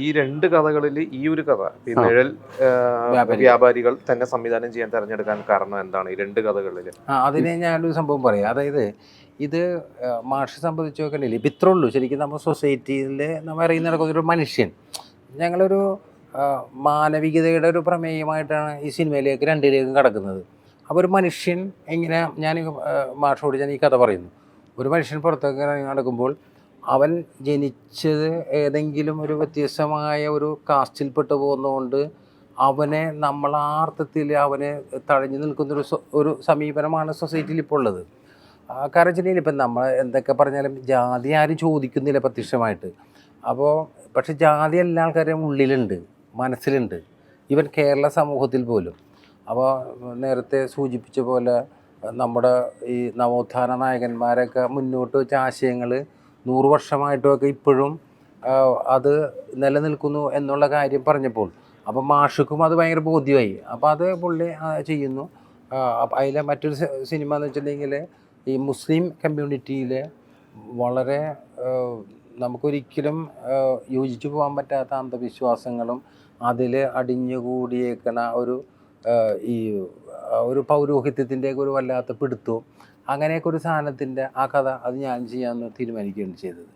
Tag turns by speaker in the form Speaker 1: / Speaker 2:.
Speaker 1: ഈ രണ്ട് കഥകളിൽ ഈ ഒരു കഥ ഈ നിഴൽ വ്യാപാരികൾ തന്നെ സംവിധാനം ചെയ്യാൻ തെരഞ്ഞെടുക്കാൻ കാരണം എന്താണ് ഈ രണ്ട് കഥകളിൽ?
Speaker 2: അതിനെ ഞാനൊരു സംഭവം പറയാം. അതായത് ഇത് മാഷെ സംബന്ധിച്ച് നോക്കണില്ലേ, ഇപ്പം ഇത്രേ ഉള്ളൂ. ശരിക്കും നമ്മുടെ സൊസൈറ്റിയിൽ നമ്മൾ ഇറങ്ങി നടക്കുന്ന ഒരു മനുഷ്യൻ, ഞങ്ങളൊരു മാനവികതയുടെ ഒരു പ്രമേയമായിട്ടാണ് ഈ സിനിമയിലേക്ക് രണ്ടിലേക്കും കടക്കുന്നത്. അപ്പോൾ ഒരു മനുഷ്യൻ എങ്ങനെ, ഞാൻ മാഷോട് ഞാൻ ഈ കഥ പറയുന്നു. ഒരു മനുഷ്യൻ പുറത്തേക്ക് ഇറങ്ങി നടക്കുമ്പോൾ അവൻ ജനിച്ചത് ഏതെങ്കിലും ഒരു വ്യത്യസ്തമായ ഒരു കാസ്റ്റിൽപ്പെട്ട് പോകുന്നതുകൊണ്ട് അവനെ നമ്മൾ ആ അർത്ഥത്തിൽ അവനെ തഴഞ്ഞു നിൽക്കുന്നൊരു ഒരു സമീപനമാണ് സൊസൈറ്റിയിൽ ഇപ്പോൾ ഉള്ളത്. കാരണം വെച്ചിട്ടുണ്ടെങ്കിൽ ഇപ്പം നമ്മൾ എന്തൊക്കെ പറഞ്ഞാലും ജാതി ആരും ചോദിക്കുന്നില്ല പ്രത്യക്ഷമായിട്ട്. അപ്പോൾ പക്ഷെ ജാതി എല്ലാ ആൾക്കാരുടെയും ഉള്ളിലുണ്ട്, മനസ്സിലുണ്ട്, ഈവൻ കേരള സമൂഹത്തിൽ പോലും. അപ്പോൾ നേരത്തെ സൂചിപ്പിച്ച പോലെ നമ്മുടെ ഈ നവോത്ഥാന നായകന്മാരൊക്കെ മുന്നോട്ട് വെച്ച ആശയങ്ങൾ 100 വർഷമായിട്ടുമൊക്കെ ഇപ്പോഴും അത് നിലനിൽക്കുന്നു എന്നുള്ള കാര്യം പറഞ്ഞപ്പോൾ അപ്പം മാഷുക്കും അത് ഭയങ്കര ബോധ്യമായി. അപ്പോൾ അത് പുള്ളി ചെയ്യുന്നു. അതിലെ മറ്റൊരു സിനിമ എന്ന് വെച്ചിട്ടുണ്ടെങ്കിൽ ഈ മുസ്ലിം കമ്മ്യൂണിറ്റിയിൽ വളരെ നമുക്കൊരിക്കലും യോജിച്ചു പോകാൻ പറ്റാത്ത അന്ധവിശ്വാസങ്ങളും അതിൽ അടിഞ്ഞുകൂടിയേക്കണ ഈ ഒരു പൗരോഹിത്യത്തിൻ്റെയൊക്കെ ഒരു വല്ലാത്ത പിടുത്തവും അങ്ങനെയൊക്കെ ഒരു സാധനത്തിൻ്റെ ആ കഥ അത് ഞാൻ ചെയ്യാമെന്ന് തീരുമാനിക്കുകയാണ് ചെയ്തത്.